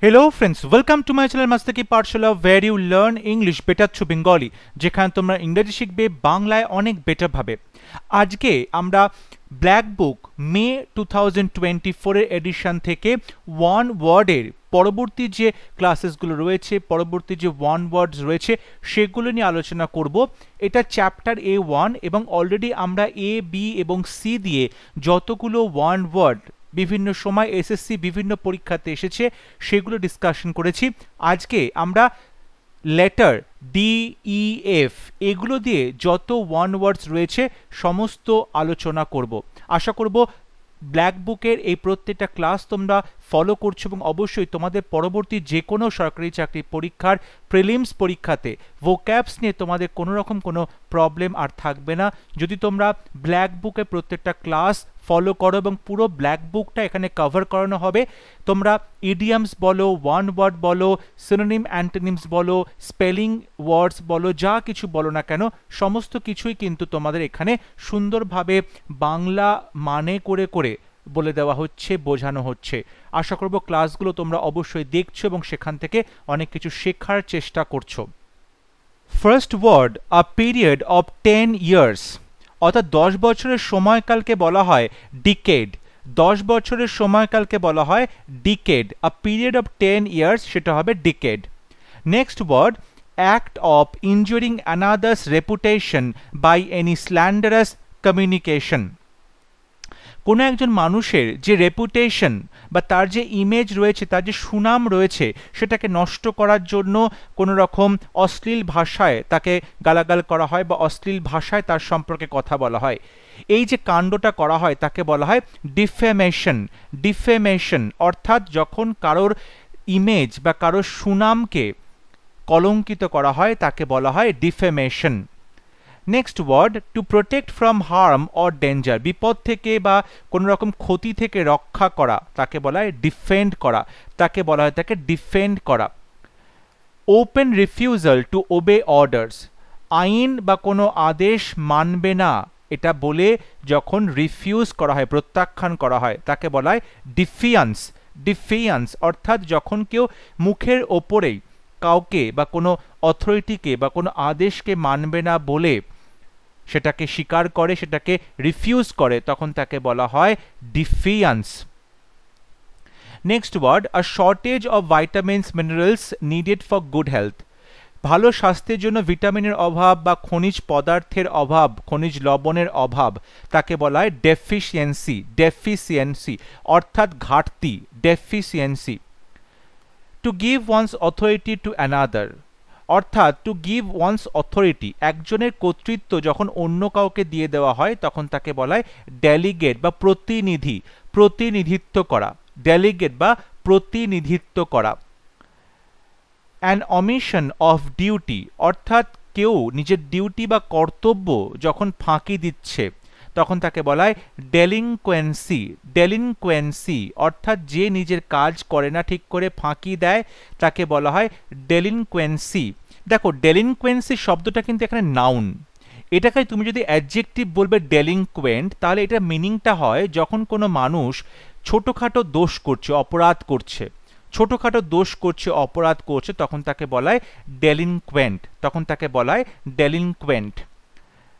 Hello friends, welcome to my channel Mastaki Pathshala where you learn English better through Bengali যেখানে তোমরা ইংরেজি শিখবে বাংলায় অনেক বেটার ভাবে। আজকে আমরা ব্ল্যাক বুক মে 2024 এর এডিশন থেকে ওয়ান ওয়ার্ডের পরবর্তী যে ক্লাসেসগুলো রয়েছে, পরবর্তী যে ওয়ান ওয়ার্ডস রয়েছে সেগুলো নিয়ে আলোচনা করব। এটা চ্যাপ্টার A1 এবং অলরেডি আমরা A, B এবং C দিয়ে যতগুলো ওয়ান ওয়ার্ড বিভিন্ন সময় এসএসসি বিভিন্ন পরীক্ষাতে এসেছে সেগুলো ডিসকাশন করেছি। আজকে আমরা লেটার DEF এগুলো দিয়ে যত ওয়ান ওয়ার্ডস রয়েছে সমস্ত আলোচনা করব। আশা করব ব্ল্যাক বুকের এই প্রত্যেকটা ক্লাস তোমরা ফলো করছো এবং অবশ্যই তোমাদের পরবর্তী যে কোনো সরকারি চাকরির পরীক্ষার প্রিলিমস পরীক্ষাতে ভোক্যাবস নিয়ে তোমাদের কোনো রকম কোনো প্রবলেম আর থাকবে না যদি তোমরা ব্ল্যাক বুকের প্রত্যেকটা ক্লাস ফলো করো এবং পুরো ব্ল্যাক বুকটা এখানে কভার করানো হবে। তোমরা ইডিয়ামস বলো, ওয়ান ওয়ার্ড বলো, সিনোনিম অ্যান্টোনিমস বলো, স্পেলিং ওয়ার্ডস বলো, যা কিছু বলো না কেন সমস্ত কিছুই কিন্তু তোমাদের এখানে সুন্দরভাবে বাংলা মানে করে করে বলে দেওয়া হচ্ছে, বোঝানো হচ্ছে। আশা করব ক্লাসগুলো তোমরা অবশ্যই দেখছো এবং সেখান থেকে অনেক কিছু শেখার চেষ্টা করছো। First word, a period of 10 years, অর্থাৎ 10 বছরের সময়কালকে বলা হয় ডিকেড। 10 বছরের সময়কালকে বলা হয় decade. A period of 10 years সেটা হবে decade. Next word, act of injuring another's reputation by any slanderous communication. কোনো একজন মানুষের যে রেপুটেশন বা তার যে ইমেজ রয়েছে, তার যে সুনাম রয়েছে সেটাকে নষ্ট করার জন্য কোনো রকম অশ্লীল ভাষায় তাকে গালাগাল করা হয় বা অশ্লীল ভাষায় তার সম্পর্কে কথা বলা হয়। এই যে কাণ্ডটা করা হয় তাকে বলা হয় ডিফেমেশন। ডিফেমেশন অর্থাৎ যখন কারোর ইমেজ বা কারোর সুনামকে কলঙ্কিত করা হয় তাকে বলা হয় defamation. Next word, to protect from harm or danger, বিপদ থেকে বা কোনো রকম ক্ষতি থেকে রক্ষা করা তাকে বলা হয় ডিফেন্ড করা, তাকে বলা হয় তাকে ডিফেন্ড করা। ওপেন রিফিউজাল টু ওবে অর্ডার্স, আইন বা কোনো আদেশ মানবে না এটা বলে যখন রিফিউজ করা হয়, প্রত্যাখ্যান করা হয় তাকে বলা হয় ডিফিয়ান্স। ডিফিয়ান্স অর্থাৎ যখন কেউ মুখের ওপরেই কাউকে বা কোনো অথরিটিকে বা কোনো আদেশকে মানবে না বলে সেটাকে স্বীকার করে, সেটাকে রিফিউজ করে, তখন তাকে বলা হয় defiance. Next word, a shortage of vitamins minerals needed for good health, ভালো স্বাস্থ্যের জন্য ভিটামিনের অভাব বা খনিজ পদার্থের অভাব, খনিজ লবণের অভাব তাকে বলা হয় ডেফিসিয়েন্সি। ডেফিসিয়েন্সি অর্থাৎ ঘাটতি, deficiency. To give one's authority to another, অর্থাৎ টু গিভ ওয়ান্স অথরিটি, একজনের কর্তৃত্ব যখন অন্য কাউকে দিয়ে দেওয়া হয় তখন তাকে বলা হয় ডেলিগেট বা প্রতিনিধি, প্রতিনিধিত্ব করা, ডেলিগেট বা প্রতিনিধিত্ব করা। অ্যান অমিশন অফ ডিউটি, অর্থাৎ কেউ নিজের ডিউটি বা কর্তব্য যখন ফাঁকি দিচ্ছে তখন তাকে বলা হয় ডেলিনকোয়েন্সি। ডেলিনকোয়েন্সি অর্থাৎ যে নিজের কাজ করে না, ঠিক করে ফাঁকি দেয় তাকে বলা হয় ডেলিনকোয়েন্সি। দেখো ডেলিনকোয়েন্সি শব্দটা কিন্তু এখানে নাউন, এটাকে তুমি যদি অ্যাডজেক্টিভ বলবে ডেলিনকোয়েন্ট তাহলে এটা মিনিংটা হয় যখন কোনো মানুষ ছোটোখাটো দোষ করছে, অপরাধ করছে, ছোটোখাটো দোষ করছে, অপরাধ করছে, তখন তাকে বলা হয় ডেলিনকোয়েন্ট, তখন তাকে বলা হয় ডেলিনকোয়েন্ট।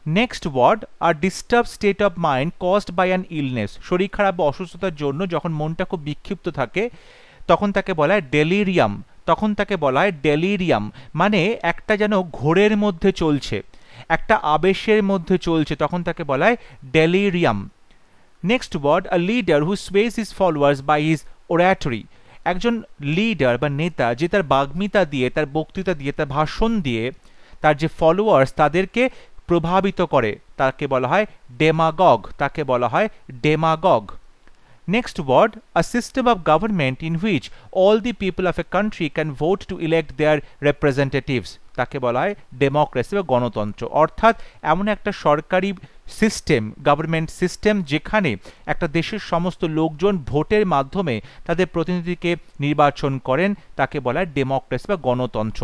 নেক্সট ওয়ার্ড, আর disturbed state of mind caused by an illness, শরীর খারাপ বা অসুস্থতার জন্য যখন মনটা খুব বিক্ষিপ্ত থাকে তখন তাকে বলা হয় ডেলিরিয়াম, তখন তাকে বলা হয় ডেলিরিয়াম। মানে একটা যেন ঘোরের মধ্যে চলছে, একটা আবেশের মধ্যে চলছে, তখন তাকে বলা হয় delirium. Next word, a leader who sways his followers by his oratory, একজন লিডার বা নেতা যে তার বাগ্মিতা দিয়ে, তার বক্তৃতা দিয়ে, তার ভাষণ দিয়ে তার যে ফলোয়ার্স তাদেরকে প্রভাবিত করে তাকে বলা হয় ডেমাগগ, তাকে বলা হয় demagogue. Next word, a system of government in which all the people of a country can vote to elect their representatives, তাকে বলা হয় ডেমোক্রেসি বা গণতন্ত্র। অর্থাৎ এমন একটা সরকারি সিস্টেম, গভর্নমেন্ট সিস্টেম যেখানে একটা দেশের সমস্ত লোকজন ভোটের মাধ্যমে তাদের প্রতিনিধিকে নির্বাচন করেন তাকে বলা হয় ডেমোক্রেসি বা গণতন্ত্র।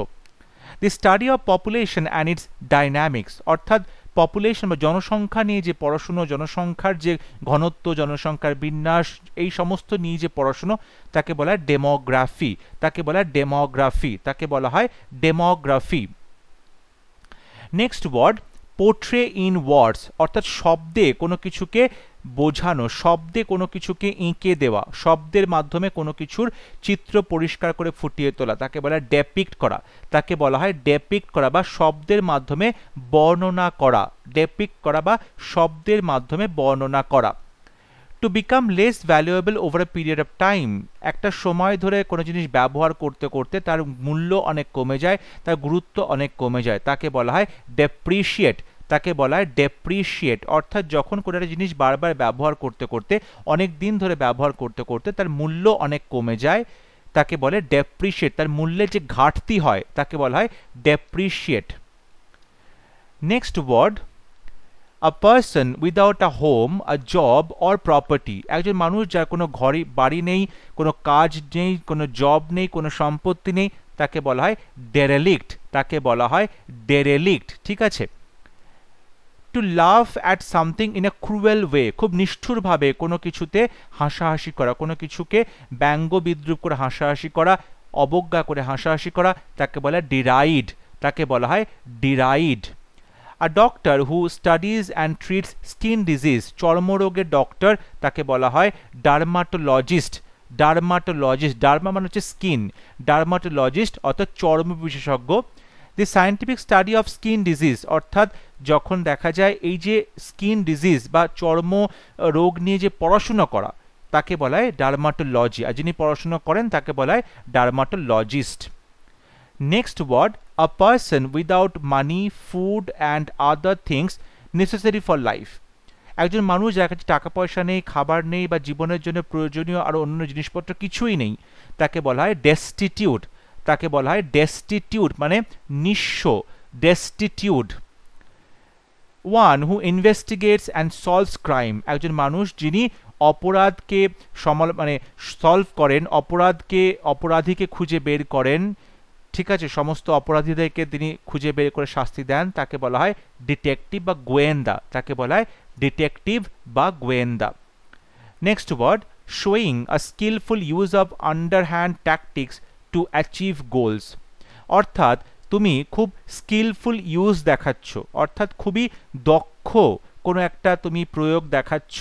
দি study of population and it's dynamics, অর্থাৎ পপুলেশন বা জনসংখ্যা নিয়ে যে পড়াশুনো, জনসংখ্যার যে ঘনত্ব, জনসংখ্যার বিন্যাস, এই সমস্ত নিয়ে যে পড়াশুনো তাকে বলা হয় ডেমোগ্রাফি, তাকে বলা হয় ডেমোগ্রাফি, তাকে বলা হয় demography. Next word portray in words, অর্থাৎ শব্দে কোনো কিছুকে বোঝানো, শব্দে কোনো কিছুকে এঁকে দেওয়া, শব্দের মাধ্যমে কোনো কিছুর চিত্র পরিষ্কার করে ফুটিয়ে তোলা, তাকে বলা হয় ডেপিক্ট করা, তাকে বলা হয় ডেপিক্ট করা বা শব্দের মাধ্যমে বর্ণনা করা, ডেপিক্ট করা বা শব্দের মাধ্যমে বর্ণনা করা। To become less valuable over a period of time, একটা সময় ধরে কোনো জিনিস ব্যবহার করতে করতে তার মূল্য অনেক কমে যায়, তার গুরুত্ব অনেক কমে যায়, তাকে বলা হয় ডেপ্রিশিয়েট, তাকে বলা হয় ডেপ্রিশিয়েট। অর্থাৎ যখন কোনো একটা জিনিস বারবার ব্যবহার করতে করতে, অনেক দিন ধরে ব্যবহার করতে করতে তার মূল্য অনেক কমে যায়, তাকে বলে ডেপ্রিশিয়েট, তার মূল্যের যে ঘাটতি হয় তাকে বলা হয় depreciate. Next word a person without a home, a job or property, একজন মানুষ যার কোনো ঘরে বাড়ি নেই, কোনো কাজ নেই, কোনো জব নেই, কোনো সম্পত্তি নেই, তাকে বলা হয় derelict, তাকে বলা হয় derelict, ঠিক আছে। To love at something in a cruel way, খুব নিষ্ঠুরভাবে কোনো কিছুতে হাসাহাসি করা, কোনো কিছুকে ব্যঙ্গ বিদ্রুপ করে হাসাহাসি করা, অবজ্ঞা করে হাসাহাসি করা, তাকে বলা হয় ডিরাইড, তাকে বলা হয় deride. A doctor who studies and treats skin disease, চর্মরোগের ডক্টর, তাকে বলা হয় ডার্মাটোলজিস্ট, ডার্মাটোলজিস্ট, ডার্মা মানে হচ্ছে স্কিন, ডার্মাটোলজিস্ট অর্থাৎ চর্ম বিশেষজ্ঞ। The scientific study of skin disease, অর্থাৎ যখন দেখা যায় এই যে স্কিন ডিজিজ বা চর্ম রোগ নিয়ে যে পড়াশোনা করা তাকে বলা হয় ডার্মাটোলজি, আর যিনি পড়াশোনা করেন তাকে বলা হয় dermatologist. Next word a person without money, food and other things necessary for life, একজন মানুষ যার কাছে টাকা পয়সা নেই, খাবার নেই বা জীবনের জন্য প্রয়োজনীয় আর অন্য জিনিসপত্র কিছুই নেই, তাকে বলা হয় destitute, তাকে বলা হয় destitute মানে নিঃস্ব, destitute। one who investigates and solves crime, একজন মানুষ যিনি অপরাধকে মানে সলভ করেন, অপরাধীকে খুঁজে বের করেন, ঠিক আছে, সমস্ত অপরাধীদেরকে তিনি খুঁজে বের করে শাস্তি দেন, তাকে বলা হয় ডিটেকটিভ বা গোয়েন্দা, তাকে বলা হয় ডিটেকটিভ বা গোয়েন্দা। Next word showing a skillful use of underhand tactics to achieve goals, অর্থাৎ তুমি খুব স্কিলফুল ইউজ দেখাচ্ছ, অর্থাৎ খুবই দক্ষ কোনো একটা তুমি প্রয়োগ দেখাচ্ছ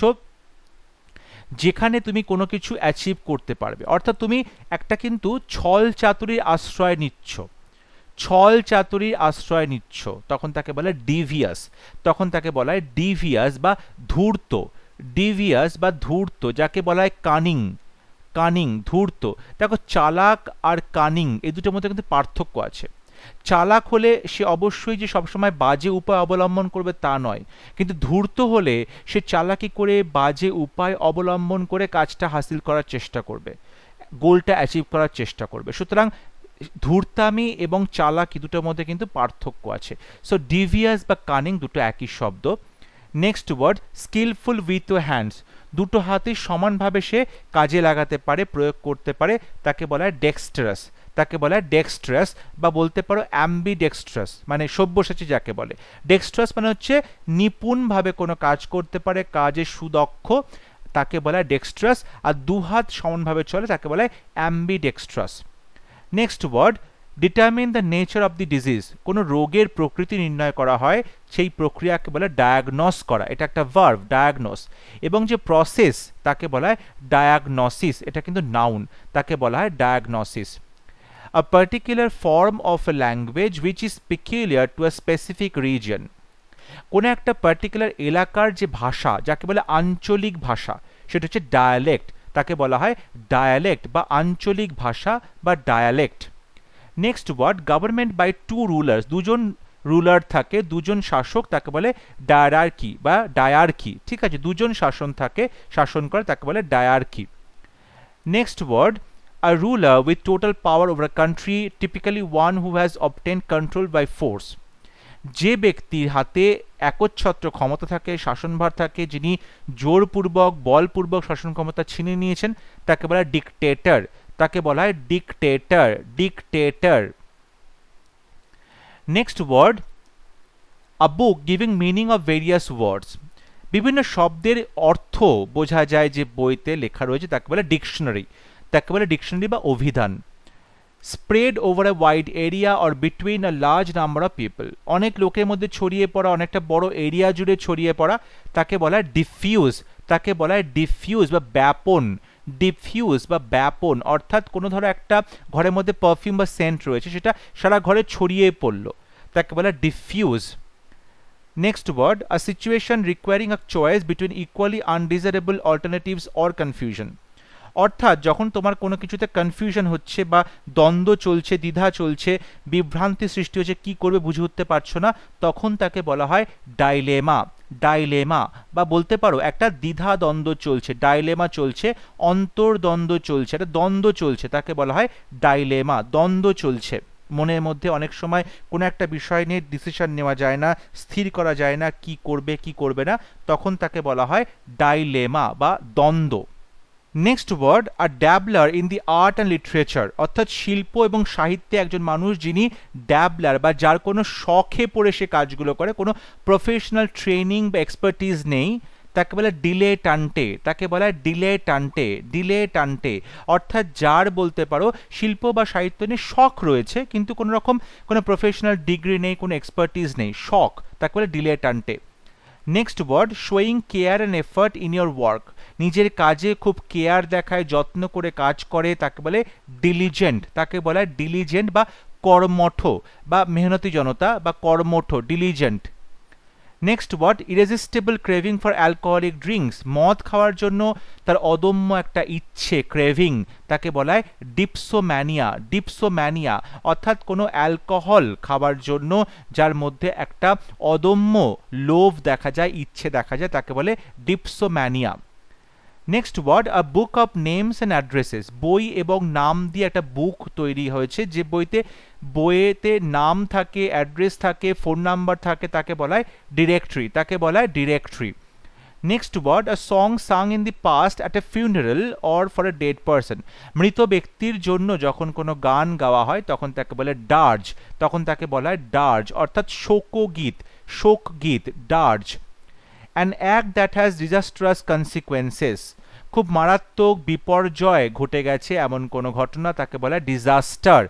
যেখানে তুমি কোনো কিছু অ্যাচিভ করতে পারবে, অর্থাৎ তুমি একটা কিন্তু ছল চাতুরির আশ্রয় নিচ্ছ, ছল চাতুরির আশ্রয় নিচ্ছ, তখন তাকে বলে ডিভিয়াস, তখন তাকে বলা হয় ডিভিয়াস বা ধূর্ত, ডিভিয়াস বা ধূর্ত, যাকে বলা হয় কানিং, কানিং, ধূর্ত। দেখো চালাক আর কানিং এই দুটোর মধ্যে কিন্তু পার্থক্য আছে। চালাক হলে সে অবশ্যই যে সবসময় বাজে উপায় অবলম্বন করবে তা নয়, কিন্তু ধূর্ত হলে সে চালাকি করে বাজে উপায় অবলম্বন করে কাজটা হাসিল করার চেষ্টা করবে, গোলটা অ্যাচিভ করার চেষ্টা করবে। সুতরাং ধূর্তামি এবং চালাকি দুটোর মধ্যে কিন্তু পার্থক্য আছে। সো ডিভিয়াস বা কানিং দুটো একই শব্দ। Next word skillful with your hands, দুটো হাতে সমানভাবে সে কাজে লাগাতে পারে, প্রয়োগ করতে পারে, তাকে বলা হয় ডেক্সট্রাস, তাকে বলা হয় ডেক্সট্রাস বা বলতে পারো অ্যাম্বিডেক্সট্রাস, মানে সব্যসাচী যাকে বলে। ডেক্সট্রাস মানে হচ্ছে নিপুণভাবে কোনো কাজ করতে পারে, কাজে সুদক্ষ, তাকে বলা হয় ডেক্সট্রাস। আর দুহাত সমানভাবে চলে তাকে বলা হয় ambidextrous. Next word determine the nature of the disease, কোনো রোগের প্রকৃতি নির্ণয় করা হয়, সেই প্রক্রিয়াকে বলে ডায়াগনস করা, এটা একটা ভার্ব ডায়াগনস, এবং যে প্রসেস তাকে বলা হয় ডায়াগনসিস, এটা কিন্তু নাউন, তাকে বলা হয় diagnosis. A particular form of a language which is peculiar to a specific region, কোনো একটা পার্টিকুলার এলাকার যে ভাষা যাকে বলে আঞ্চলিক ভাষা সেটা হচ্ছে ডায়ালেক্ট, তাকে বলা হয় ডায়ালেক্ট বা আঞ্চলিক ভাষা বা dialect. Next word government by two rulers, দুজন রুলার থাকে, দুজন শাসক, তাকে বলে ডায়ারার্কি বা ডায়ার্কি, ঠিক আছে, দুজন শাসন থাকে, শাসন করে, তাকে বলে diarchy. Next word a ruler with total power over a country, typically one who has obtained control by force, যে ব্যক্তির হাতে একচ্ছত্র ক্ষমতা থাকে, শাসনভার থাকে, যিনি জোরপূর্বক বলপূর্বক শাসন ক্ষমতা ছিনিয়ে নিয়েছেন, তাকে বলা হয় ডিকটেটর, তাকে বলা হয় dictator, dictator. Next word a book giving meaning of various words, বিভিন্ন শব্দের অর্থ বোঝা যায় যে বইতে লেখা রয়েছে তাকে বলে ডিকশনারি, তাকে বলে ডিকশনারি বা অভিধান। Spread over a wide area or between a large number of people, অনেক লোকের মধ্যে ছড়িয়ে পড়া, অনেকটা বড় এরিয়া জুড়ে ছড়িয়ে পড়া, তাকে বলা হয় ডিফিউজ, তাকে বলা হয় ডিফিউজ বা ব্যাপন। ডিফিউজ বা ব্যাপন অর্থাৎ কোনো ধরো একটা ঘরের মধ্যে পারফিউম বা সেন্ট রয়েছে, সেটা সারা ঘরে ছড়িয়ে পড়লো, তাকে বলা diffuse. Next word, a situation requiring a choice between equally undesirable alternatives or confusion, অর্থাৎ যখন তোমার কোনো কিছুতে কনফিউশন হচ্ছে বা দ্বন্দ্ব চলছে, দ্বিধা চলছে, বিভ্রান্তি সৃষ্টি হচ্ছে, কি করবে বুঝে উঠতে পারছো না, তখন তাকে বলা হয় ডাইলেমা। ডাইলেমা বা বলতে পারো একটা দ্বিধা দ্বন্দ্ব চলছে, ডাইলেমা চলছে, অন্তর্দ্বন্দ্ব চলছে, একটা দ্বন্দ্ব চলছে, তাকে বলা হয় ডাইলেমা, দ্বন্দ্ব চলছে। মনের মধ্যে অনেক সময় কোনো একটা বিষয় নিয়ে ডিসিশন নেওয়া যায় না, স্থির করা যায় না কি করবে কি করবে না, তখন তাকে বলা হয় ডাইলেমা বা দ্বন্দ্ব। Next word, a dabbler in the art and literature, অর্থাৎ শিল্প এবং সাহিত্যে একজন মানুষ যিনি ড্যাবলার বা যার কোনো শখে পড়ে সে কাজগুলো করে, কোনো প্রফেশনাল ট্রেনিং বা এক্সপার্টিজ নেই, তাকে বলে ডিলেটান্টে, তাকে বলা হয় ডিলেটান্টে। ডিলেটান্টে অর্থাৎ যার বলতে পারো শিল্প বা সাহিত্য নিয়ে শখ রয়েছে কিন্তু কোনো রকম কোনো প্রফেশনাল ডিগ্রি নেই, কোনো এক্সপার্টিজ নেই, শখ, তাকে বলে dilettante. Next word, showing care and effort in your work, নিজের কাজে খুব কেয়ার দেখায়, যত্ন করে কাজ করে, তাকে বলে ডিলিজেন্ট, তাকে বলা হয় ডিলিজেন্ট বা কর্মঠ বা মেহনতি জনতা বা কর্মঠ, diligent. Next word, irresistible craving for alcoholic drinks, মদ খাওয়ার জন্য তার অদম্য একটা ইচ্ছে, ক্রেভিং, তাকে বলা হয় ডিপসোম্যানিয়া। ডিপসোম্যানিয়া অর্থাৎ কোনো অ্যালকোহল খাওয়ার জন্য যার মধ্যে একটা অদম্য লোভ দেখা যায়, ইচ্ছে দেখা যায়, তাকে বলে dipsomania. Next word, a book of names and addresses, বই এবং নাম দিয়ে একটা বুক তৈরি হয়েছে, যে বইয়েতে নাম থাকে, অ্যাড্রেস থাকে, ফোন নাম্বার থাকে, তাকে বলা হয় ডিরেক্টরি, তাকে বলা হয় directory. Next word, a song sung in the past at a funeral or for a dead person, মৃত ব্যক্তির জন্য যখন কোনো গান গাওয়া হয় তখন তাকে বলে ডার্জ, তখন তাকে বলা হয় ডার্জ অর্থাৎ শোকগীত, শোকগীত, dirge. An act that has disastrous consequences, খুব মারাত্মক বিপর্যয় ঘটে গেছে এমন কোনো ঘটনা, তাকে বলা হয় ডিজাস্টার,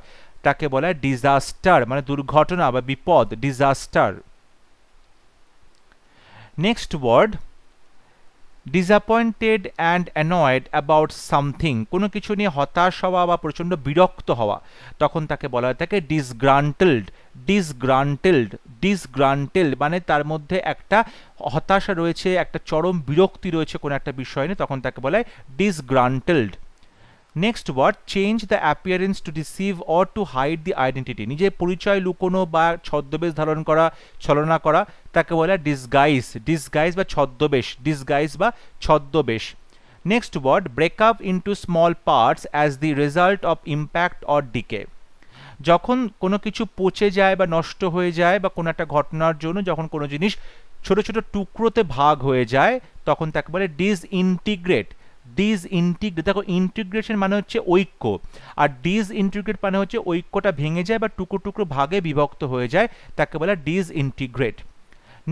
তাকে বলা হয় ডিজাস্টার মানে দুর্ঘটনা বা বিপদ, disaster. Next word, disappointed and annoyed about something, কোনো কিছু নিয়ে হতাশ হওয়া বা প্রচণ্ড বিরক্ত হওয়া, তখন তাকে বলা হয় তাকে ডিসগ্রান্টেলড। ডিসগ্রান্টেলড, ডিসগ্রান্টেলড মানে তার মধ্যে একটা হতাশা রয়েছে, একটা চরম বিরক্তি রয়েছে কোনো একটা বিষয় নিয়ে, তখন তাকে বলা হয় disgruntled. Next word, change the appearance to deceive or to hide the identity, নিজের পরিচয় লুকোনো বা ছদ্মবেশ ধারণ করা, ছলনা করা, তাকে বলা হয় ডিসগাইজ। ডিসগাইজ বা ছদ্মবেশ, ডিসগাইজ বা ছদ্মবেশ। Next word, break up into small parts as the result of impact or decay, যখন কোনো কিছু পচে যায় বা নষ্ট হয়ে যায় বা কোনো একটা ঘটনার জন্য যখন কোনো জিনিস ছোট ছোট টুকরোতে ভাগ হয়ে যায় তখন তাকে বলে ডিসইন্টিগ্রেট। ডিসইন্টিগ্রেট, দেখো ইন্টিগ্রেশন মানে হচ্ছে ঐক্য, আর ডিসইন্টিগ্রেট মানে হচ্ছে ঐক্যটা ভেঙে যায় বা টুকরো টুকরো ভাগে বিভক্ত হয়ে যায়, তাকে বলে disintegrate.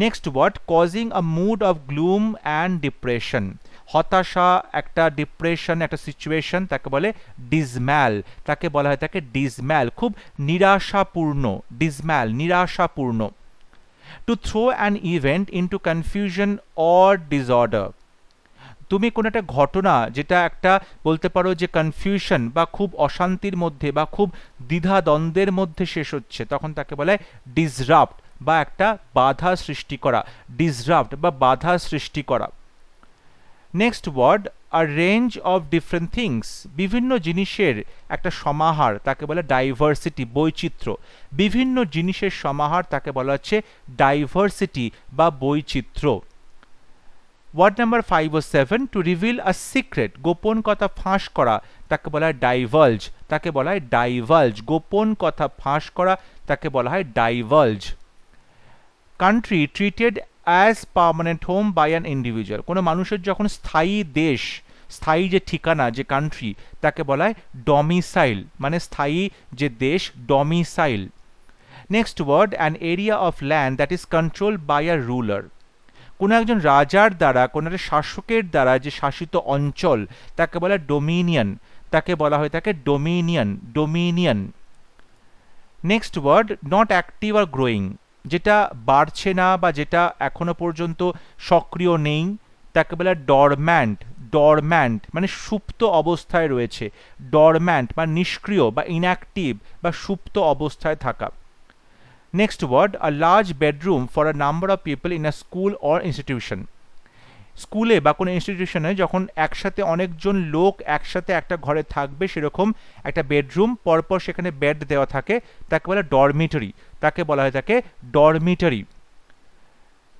Next word, causing a mood of gloom and depression, হতাশা, একটা ডিপ্রেশন, একটা সিচুয়েশন, তাকে বলে ডিসম্যাল, তাকে বলা হয় তাকে ডিসম্যাল, খুব নিরাশাপূর্ণ, ডিসম্যাল, নিরাশাপূর্ণ। To throw an event into confusion or disorder, তুমি কোনো একটা ঘটনা যেটা একটা বলতে পারো যে কনফিউশন বা খুব অশান্তির মধ্যে বা খুব দ্বিধা দ্বন্দ্বের মধ্যে শেষ হচ্ছে, তখন তাকে বলা হয় ডিসরাপ্ট বা একটা বাধা সৃষ্টি করা, ডিসরাপ্ট বা বাধা সৃষ্টি করা। Next word, a range of different things, বিভিন্ন জিনিসের একটা সমাহার, তাকে বলে ডাইভার্সিটি, বৈচিত্র্য, বিভিন্ন জিনিসের সমাহার, তাকে বলা হচ্ছে ডাইভার্সিটি বা বৈচিত্র্য। ওয়ার্ড নাম্বার 5 ও 7, টু রিভিল আ সিক্রেট, গোপন কথা ফাঁস করা, তাকে বলা হয় ডাইভালজ, তাকে বলা হয় ডাইভালজ, গোপন কথা ফাঁস করা, তাকে বলা হয় divulge. Country treated as permanent home by an individual, কোনো মানুষের যখন স্থায়ী দেশ, স্থায়ী যে ঠিকানা, যে কান্ট্রি, তাকে বলা হয় ডমিসাইল, মানে স্থায়ী যে দেশ, domicile. Next word, an area of land that is controlled by a ruler. কোনো একজন রাজার দ্বারা, কোনো একটা শাসকের দ্বারা যে শাসিত অঞ্চল তাকে বলা ডোমিনিয়ন, তাকে বলা হয়ে থাকে dominion, dominion. Next word, not active or growing, যেটা বাড়ছে না বা যেটা এখনো পর্যন্ত সক্রিয় নেই তাকে বলা ডরম্যান্ট, ডরম্যান্ট মানে সুপ্ত অবস্থায় রয়েছে, ডরম্যান্ট বা নিষ্ক্রিয় বা ইনঅ্যাক্টিভ বা সুপ্ত অবস্থায় থাকা। Next word, a large bedroom for a number of people in a school or institution. স্কুলে বা কোনো ইনস্টিটিউশনে যখন একসাথে অনেকজন লোক একসাথে একটা ঘরে থাকবে সেরকম একটা বেডরুম, পরপর সেখানে বেড দেওয়া থাকে, তাকে বলা ডরমিটরি, তাকে বলা হয় থাকে dormitory.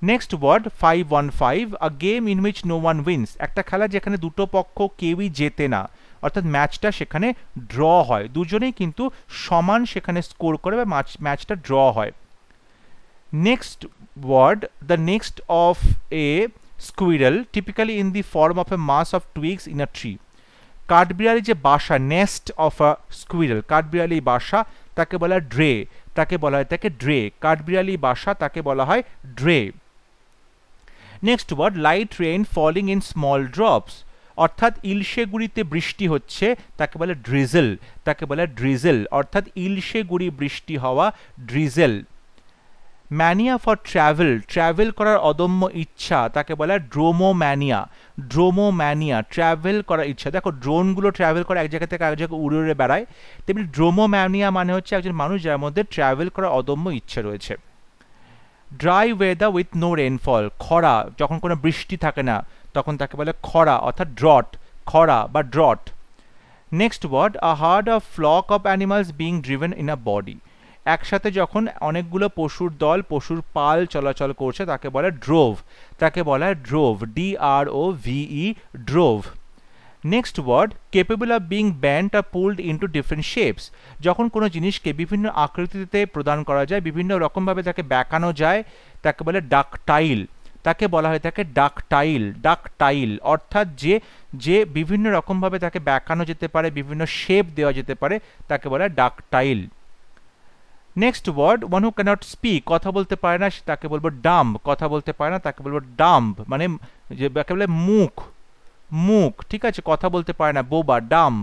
Next word 515, a game in which no one wins, একটা খেলা যেখানে দুটো পক্ষ কেউই জেতে না, অর্থাৎ ম্যাচটা সেখানে ড্র হয়, দুজনেই কিন্তু সমান সেখানে স্কোর করে বা ম্যাচটা ড্র হয়। Next word, the next of a squirrel, typically in the form of a mass of twigs in a tree. কাঠবিড়ালি যে বাসা, নেস্ট অফ আ স্কুইরেল, কাঠবিড়ালি বাসা তাকে বলা হয় ড্রে, তাকে বলা হয় তাকে ড্রে, কাঠবিড়ালি বাসা তাকে বলা হয় ড্রে। Next word, light rain falling in small drops, অর্থাৎ ইলশে গুড়িতে বৃষ্টি হচ্ছে তাকে বলে ড্রিজেল, তাকে বলে ড্রিজেল, অর্থাৎ ইলশে গুড়ি বৃষ্টি হওয়া, drizzle. Mania for travel, travel করার অদম্য ইচ্ছা তাকে বলা হয় ড্রোমোম্যানিয়া, ড্রোমোম্যানিয়া, ট্রাভেল করার ইচ্ছা। দেখো ড্রোনগুলো ট্রাভেল করে এক জায়গা থেকে আরেক জায়গায় উড়ে উড়ে বেড়ায়, তেমনি ড্রোমোম্যানিয়া মানে হচ্ছে একজন মানুষ যার মধ্যে ট্রাভেল করার অদম্য ইচ্ছে রয়েছে। Dry weather with no rainfall, খরা, যখন কোনো বৃষ্টি থাকে না তখন তাকে বলে খরা, অর্থাৎ ড্রট, খরা বা drought. Next word, a herd of flock of animals being driven in a body, একসাথে যখন অনেকগুলো পশুর দল, পশুর পাল চলাচল করছে তাকে বলে ড্রোভ, তাকে বলা হয় drove, DROVE, drove. Next word, capable of being bent or pulled into different shapes, যখন কোনো জিনিসকে বিভিন্ন আকৃতিতে প্রদান করা যায়, বিভিন্ন রকমভাবে তাকে বেঁকানো যায় তাকে বলে ডাকটাইল, তাকে বলা হয় তাকে ডাকটাইল, ডাকটাইল অর্থাৎ যে বিভিন্ন রকমভাবে তাকে বেঁকানো যেতে পারে, বিভিন্ন শেপ দেওয়া যেতে পারে তাকে বলা হয় ductile. Next word, one who cannot speak, কথা বলতে পারে না তাকে বলবো ডাম্ব, কথা বলতে পারে না তাকে বলবো ডাম্ব, মানে যে বলে মুখ, মুখ, ঠিক আছে, কথা বলতে পারে না, বোবা, dumb.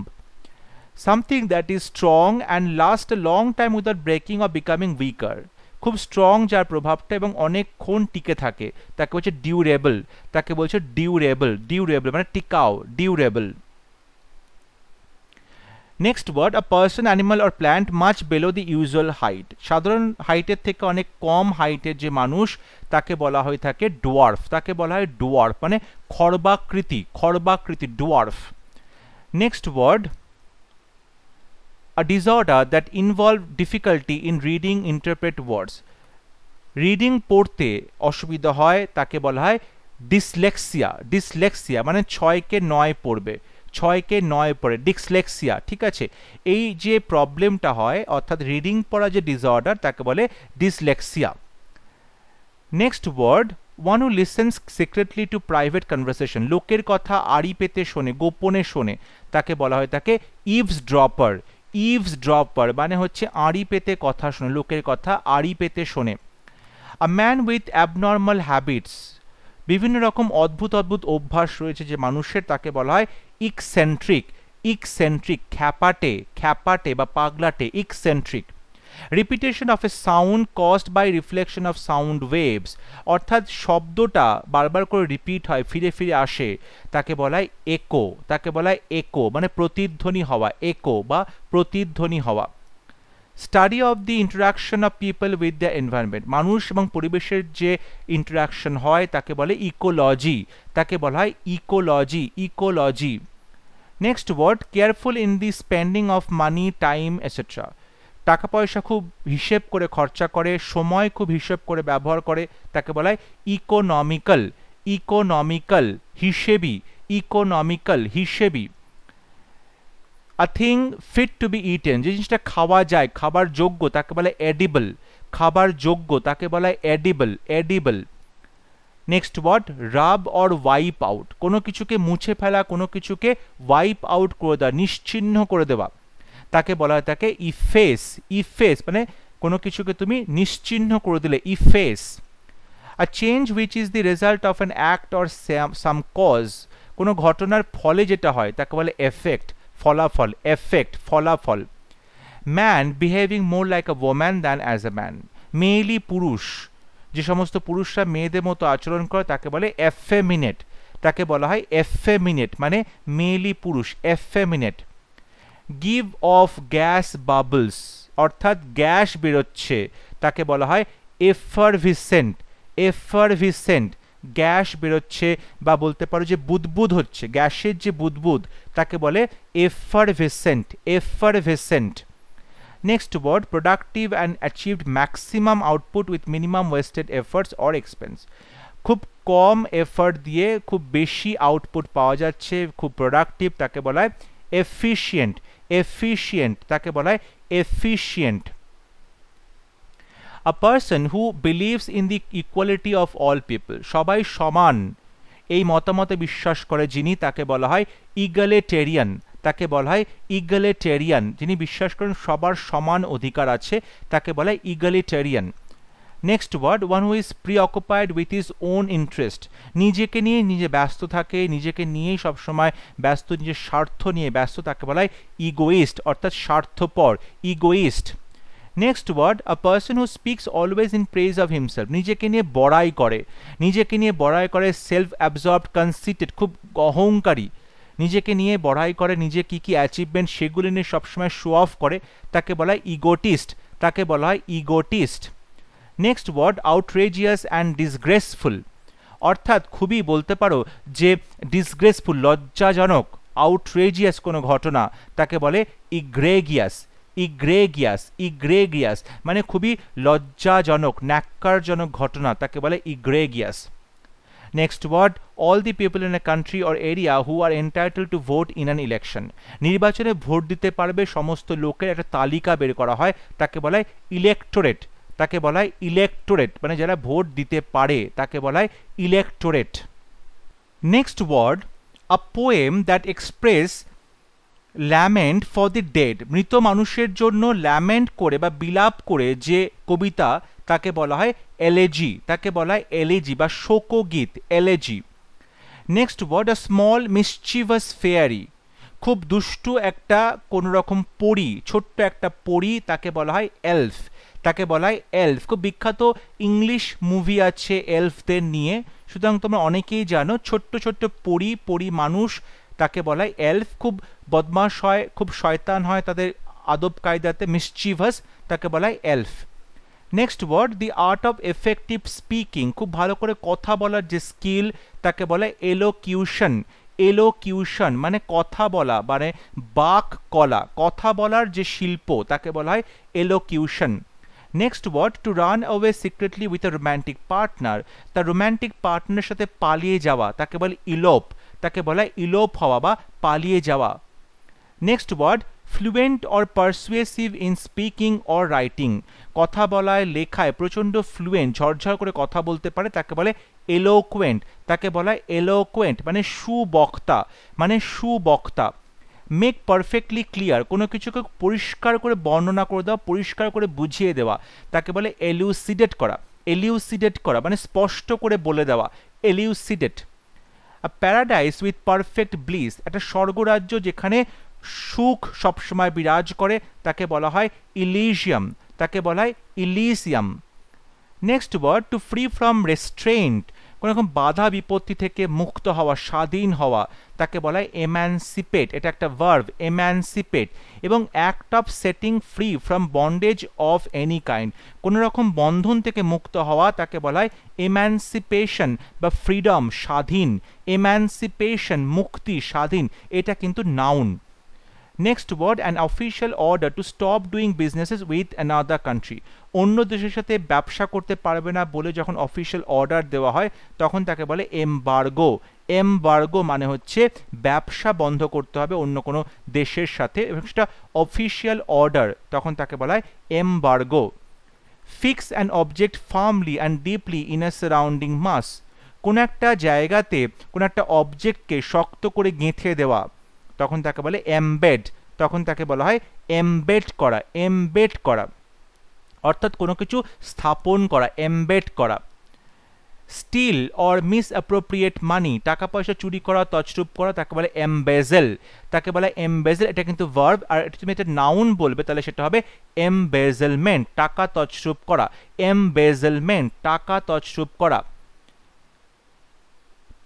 Something that is strong and last a long time without breaking or becoming weaker, খুব স্ট্রং যার প্রভাবটা এবং অনেকক্ষণ টিকে থাকে তাকে বলছে ডিউরেবল, তাকে বলছে ডিউরেবল, ডিউরেবল মানে টিকাও, durable. Next word, a person, animal or plant much below the usual height, সাধারণ হাইটের থেকে অনেক কম হাইটের যে মানুষ তাকে বলা হয়ে থাকে ডোয়ার্ফ, তাকে বলা হয় ডোয়ার্ফ মানে খর্বাকৃতি, খর্বাকৃতি, dwarf. Next word, a disorder that involve difficulty in reading interpret words, reading পড়তে অসুবিধা হয় তাকে বলা হয় ডিসলেক্সিয়া, ডিসলেক্সিয়া মানে 6কে 9 পড়বে, 6কে 9 পড়ে, ডিসলেক্সিয়া, ঠিক আছে, এই যে প্রবলেমটা হয় অর্থাৎ রিডিং পড়া যে ডিসঅর্ডার তাকে বলে dyslexia. Next word, one who listens secretly to private conversation, লোকের কথা আড়ি পেতে শোনে, গোপনে শোনে তাকে বলা হয় তাকে ইভসড্রপার, ইভসড্রপার মানে হচ্ছে আড়ি পেতে কথা শোনে, লোকের কথা আড়ি পেতে শোনে। A man with abnormal habits, বিভিন্ন রকম অদ্ভুত অদ্ভুত অভ্যাস রয়েছে যে মানুষের তাকে বলা হয় ইকসেন্ট্রিক, ইকসেন্ট্রিক, খ্যাপাটে, খ্যাপাটে বা পাগলাটে, eccentric. Repetition of a sound caused by reflection of sound waves, অর্থাৎ শব্দটা বারবার করে রিপিট হয়, ফিরে ফিরে আসে তাকে বলা হয় একো, তাকে বলা হয় একো মানে প্রতিধ্বনি হওয়া, একো বা প্রতিধ্বনি হওয়া। Study of the interaction of people with the environment, মানুষ এবং পরিবেশের যে ইন্টারাকশন হয় তাকে বলে ইকোলজি, তাকে বলা হয় ecology, ecology. Next word, careful in the spending of money, time etcetera, টাকা পয়সা খুব হিসেব করে খরচা করে, সময় খুব হিসেব করে ব্যবহার করে তাকে বলা হয় ইকোনমিক্যাল, ইকোনমিক্যাল, হিসেবি, ইকোনমিক্যাল, হিসেবি। A thing fit to be eaten, যে জিনিসটা খাওয়া যায়, খাবার যোগ্য তাকে বলা হয় এডিবল, খাবার যোগ্য তাকে বলা হয় edible, edible. Next word, rub or wipe out, কোনো কিছুকে মুছে ফেলা, কোনো কিছুকে ওয়াইপ আউট করে দেওয়া, নিশ্চিহ্ন করে দেওয়া তাকে বলা হয় তাকে ইফেস, ইফেস মানে কোনো কিছুকে তুমি নিশ্চিহ্ন করে দিলে, Ephesus. A change which is the result of an act or some cause, কোনো ঘটনার ফলে যেটা হয় তাকে বলে এফেক্ট, ফলাফল, এফেক্ট, ফলাফল। Man behaving more like a woman than as a man, মেয়েলি পুরুষ, যে সমস্ত পুরুষরা মেয়েদের মতো আচরণ করে তাকে বলে এফেমিনেট, তাকে বলা হয় এফেমিনেট, মানে মেয়েলি পুরুষ, এফেমিনেট। গিভ অফ গ্যাস বাবলস, অর্থাৎ গ্যাস বেরোচ্ছে, তাকে বলা হয় এফারভিসেন্ট, এফারভিসেন্ট, গ্যাস বেরোচ্ছে বা বলতে পারো যে বুদবুদ হচ্ছে, গ্যাসের যে বুদবুদ তাকে বলে effervescent, effervescent. Next word, productive and achieved maximum output with minimum wasted efforts or expense, খুব কম এফার্ট দিয়ে খুব বেশি আউটপুট পাওয়া যাচ্ছে, খুব প্রোডাক্টিভ, তাকে বলা হয় এফিশিয়েন্ট, এফিশিয়েন্ট, তাকে বলা হয় efficient. A person who believes in the equality of all people, সবাই সমান এই মতামতে বিশ্বাস করে যিনি, তাকে বলা হয় ইগালিটেরিয়ান, তাকে বলা হয় ইগালিটেরিয়ান, যিনি বিশ্বাস করেন সবার সমান অধিকার আছে তাকে বলা হয় egalitarian. Next word, one who is preoccupied with his own interest, নিজেকে নিয়ে নিজে ব্যস্ত থাকে, নিজেকে নিয়েই সবসময় ব্যস্ত, নিজের স্বার্থ নিয়ে ব্যস্ত, তাকে বলা হয় ইগোইস্ট, অর্থাৎ স্বার্থপর, egoist. Next word, a person who speaks always in praise of himself, নিজেকে নিয়ে বড়াই করে, নিজেকে নিয়ে বড়াই করে, সেলফ অ্যাবজর্বড, কনসিটেড, খুব অহংকারী, নিজেকে নিয়ে বড়াই করে, নিজে কি কি অ্যাচিভমেন্ট সেগুলি নিয়ে সবসময় শো অফ করে, তাকে বলা হয় ইগোটিস্ট, তাকে বলা হয় egotist. Next word, outrageous and disgraceful, অর্থাৎ খুবই বলতে পারো যে ডিসগ্রেসফুল, লজ্জাজনক, আউটরেজিয়াস কোনো ঘটনা তাকে বলে ইগ্রেগিয়াস, ইগ্রেগিয়াস, ইগ্রেগিয়াস মানে খুবই লজ্জাজনক, ন্যাক্কারজনক ঘটনা তাকে বলে egregious. Next word, all the people in a country or area who are entitled to vote in an election, নির্বাচনে ভোট দিতে পারবে সমস্ত লোকের একটা তালিকা বের করা হয়, তাকে বলা হয় ইলেকটোরেট, তাকে বলা হয় ইলেকটোরেট, মানে যারা ভোট দিতে পারে তাকে বলা হয় electorate. Next word, a poem that express lament for the dead, মৃত মানুষের জন্য ল্যামেন্ট করে বা বিলাপ করে যে কবিতা তাকে বলা হয় এলেজি, তাকে বলা হয় এলেজি বা শোকগীত, elegy. Next word, a small mischievous fairy, খুব দুষ্টু একটা কোনো রকম পরী, ছোট্ট একটা পরী, তাকে বলা হয় এলফ, তাকে বলা হয় এলফ। খুব বিখ্যাত ইংলিশ মুভি আছে এলফদের নিয়ে, সুতরাং তোমরা অনেকেই জানো ছোট্ট ছোট্ট পরী, পরী মানুষ, তাকে বলা হয় এলফ, খুব বদমাশ হয়, খুব শয়তান হয় তাদের আদব কায়দাতে, মিসচিভাস, তাকে বলা হয় elf. Next word, the art of effective speaking, খুব ভালো করে কথা বলার যে স্কিল তাকে বলা হয় এলোকিউশন, এলোকিউশন মানে কথা বলা, মানে বাক কলা, কথা বলার যে শিল্প তাকে বলা হয় elocution. Next word, to run away secretly with a romantic partner, তার রোম্যান্টিক পার্টনারের সাথে পালিয়ে যাওয়া তাকে বলে ইলোপ, তাকে বলা হয় ইলোপ হওয়া বা পালিয়ে যাওয়া। Next word, fluent or persuasive in speaking or writing, কথা বলায় লেখায় প্রচণ্ড ফ্লুয়েন্ট, ঝরঝর করে কথা বলতে পারে, তাকে বলে এলোকুয়েন্ট, তাকে বলা হয় এলোকুয়েন্ট মানে সুবক্তা, মানে সুবক্তা। মেক পারফেক্টলি ক্লিয়ার, কোনো কিছুকে পরিষ্কার করে বর্ণনা করে দেওয়া, পরিষ্কার করে বুঝিয়ে দেওয়া, তাকে বলে এলিউসিডেট করা, এলিউসিডেট করা মানে স্পষ্ট করে বলে দেওয়া, এলিউসিডেট। আ প্যারাডাইস উইথ পারফেক্ট ব্লিস, একটা স্বর্গরাজ্য যেখানে সুখ সবসময় বিরাজ করে তাকে বলা হয় ইলিজিয়াম, তাকে বলা হয় Elysium. Next word, to free from restraint, কোনো রকম বাধা বিপত্তি থেকে মুক্ত হওয়া, স্বাধীন হওয়া, তাকে বলা হয় এম্যানসিপেট, এটা একটা ভার্ব, এম্যানসিপেট। এবং act of setting free from bondage of any kind, কোনো রকম বন্ধন থেকে মুক্ত হওয়া তাকে বলা হয় এম্যানসিপেশন বা ফ্রিডম, স্বাধীন, এম্যানসিপেশন মুক্তি, স্বাধীন, এটা কিন্তু noun. Next word, an official order to stop doing businesses with another country, অন্য দেশের সাথে ব্যবসা করতে পারবে না বলে যখন অফিসিয়াল অর্ডার দেওয়া হয় তখন তাকে বলে এমবার্গো, এমবার্গো মানে হচ্ছে ব্যবসা বন্ধ করতে হবে অন্য কোনো দেশের সাথে, এবং সেটা অফিসিয়াল অর্ডার, তখন তাকে বলা হয় embargo. Fix an object firmly and deeply in a surrounding mass, কোনো একটা জায়গাতে কোনো একটা অবজেক্টকে শক্ত করে গেঁথে দেওয়া, তখন তাকে বলে এমবেড, তখন তাকে বলা হয় এমবেড করা, এমবেড করা। অর্থাৎ কোনো কিছু স্থাপন করা, এমবেড করা। স্টিল অর মিসঅ্যাপ্রোপ্রিয়েট মানি, টাকা পয়সা চুরি করা, তছরূপ করা, তাকে বলে এমবেজেল, তাকে বলে এমবেজেল। এটা কিন্তু ভার্ব, আর তুমি এটা নাউন বলবে তাহলে সেটা হবে এমবেজেলমেন্ট, টাকা তছরূপ করা, এমবেজেলমেন্ট, টাকা তছরূপ করা।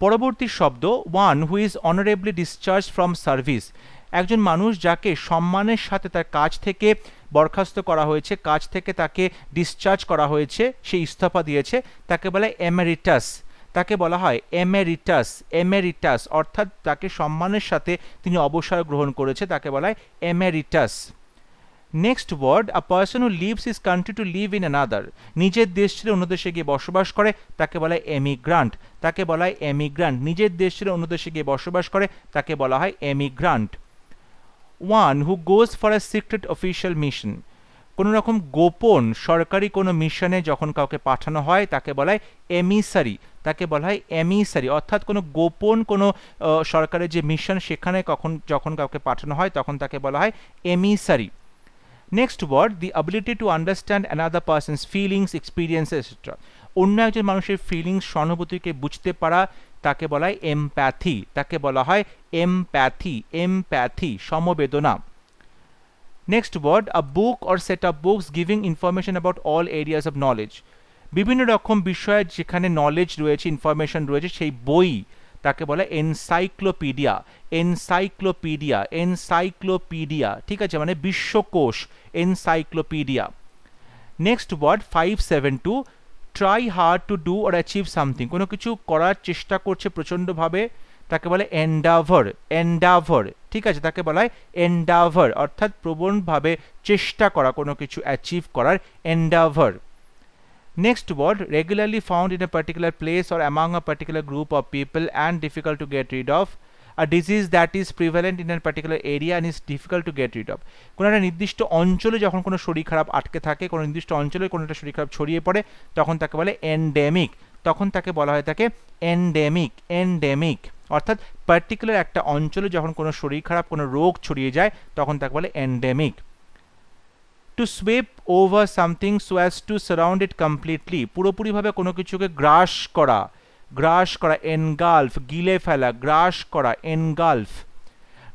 পরবর্তী শব্দ one who is অনারেবলি discharge from service, একজন মানুষ যাকে সম্মানের সাথে তার কাজ থেকে বরখাস্ত করা হয়েছে, কাজ থেকে তাকে ডিসচার্জ করা হয়েছে, সে ইস্তফা দিয়েছে, তাকে বলা হয় এমেরিটাস, তাকে বলা হয় এমেরিটাস, এমেরিটাস অর্থাৎ তাকে সম্মানের সাথে তিনি অবসর গ্রহণ করেছে, তাকে বলা হয় emeritus. Next word, a person who leaves his country to live in another, নিজের দেশ ছেড়ে অন্য দেশে গিয়ে বসবাস করে, তাকে বলা হয় এমিগ্রান্ট, তাকে বলা হয় এমিগ্রান্ট, নিজের দেশ ছেড়ে অন্য দেশে গিয়ে বসবাস করে তাকে বলা হয় emigrant. One who goes for a secret official mission, কোনো রকম গোপন সরকারি কোনো মিশনে যখন কাউকে পাঠানো হয় তাকে বলা হয় এমিসারি, তাকে বলা হয় এমিসারি, অর্থাৎ কোনো গোপন কোনো সরকারের যে মিশন সেখানে যখন কাউকে পাঠানো হয় তখন তাকে বলা হয় emissary. Next word, the ability to understand another person's feelings, experience etcetera, অন্য একজন মানুষের ফিলিংস, সহানুভূতিকে বুঝতে পারা, তাকে বলা হয় এমপ্যাথি, তাকে বলা হয় এমপ্যাথি, এমপ্যাথি সমবেদনা। Next word, a book or set of books giving information about all areas of knowledge, বিভিন্ন রকম বিষয়ে যেখানে নলেজ রয়েছে, ইনফরমেশন রয়েছে, সেই বই তাকে বলে এনসাইক্লোপিডিয়া, এনসাইক্লোপিডিয়া, এনসাইক্লোপিডিয়া, ঠিক আছে, মানে বিশ্বকোষ, encyclopedia. Next word 572, try hard to do or achieve something, কোনো কিছু করার চেষ্টা করছে প্রচণ্ডভাবে, তাকে বলে এন্ডাভার, এন্ডাভার, ঠিক আছে, তাকে বলা হয় এন্ডাভার, অর্থাৎ প্রবলভাবে চেষ্টা করা কোনো কিছু অ্যাচিভ করার, এন্ডাভার। Next word, regularly found in a particular place or among a particular group of people and difficult to get rid of, a disease that is prevalent in a particular area and is difficult to get rid of, কোনো একটা নির্দিষ্ট অঞ্চলে যখন কোনো শরীর খারাপ আটকে থাকে, কোনো নির্দিষ্ট অঞ্চলে কোনো একটা শরীর খারাপ ছড়িয়ে পড়ে তখন তাকে বলে এন্ডেমিক, তখন তাকে বলা হয় তাকে এন্ডেমিক, এন্ডেমিক, অর্থাৎ পার্টিকুলার একটা অঞ্চলে যখন কোনো শরীর খারাপ, কোনো রোগ ছড়িয়ে যায় তখন তাকে বলে endemic. Two sweep over something so as to surround it completely, পুরোপুরিভাবে কোনো কিছুকে গ্রাস করা, গ্রাস করা, এনগালফ, গিলে ফেলা, গ্রাস করা, engulf.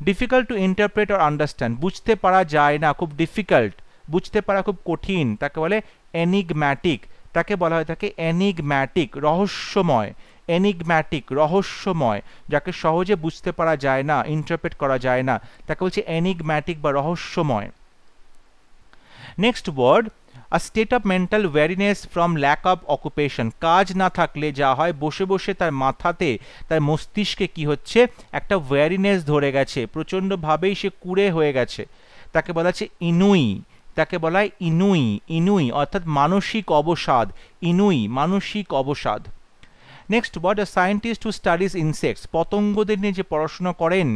Difficult to interpret or understand, বুঝতে পারা যায় না, খুব ডিফিকাল্ট, বুঝতে পারা খুব কঠিন, তাকে বলে এনিগম্যাটিক, তাকে বলা হয় তাকে এনিগম্যাটিক, রহস্যময়, এনিগম্যাটিক, রহস্যময়, যাকে সহজে বুঝতে পারা যায় না, ইন্টারপ্রেট করা যায় না, তাকে বলছে এনিগম্যাটিক বা রহস্যময়। Next word, a state of mental weariness from lack of occupation, কাজ না থাকলে যা হয়, বসে বসে তার মাথাতে, তার মস্তিষ্কে কি হচ্ছে, একটা ওয়ারিনেস ধরে গেছে, প্রচণ্ডভাবেই সে কুঁড়ে হয়ে গেছে, তাকে বলা হচ্ছে ইনুই, তাকে বলা হয় ইনুই, ইনুই অর্থাৎ মানসিক অবসাদ, ইনুই মানসিক অবসাদ। Next word, a scientist who studies insects, পতঙ্গদের নিয়ে যে পড়াশোনা করেন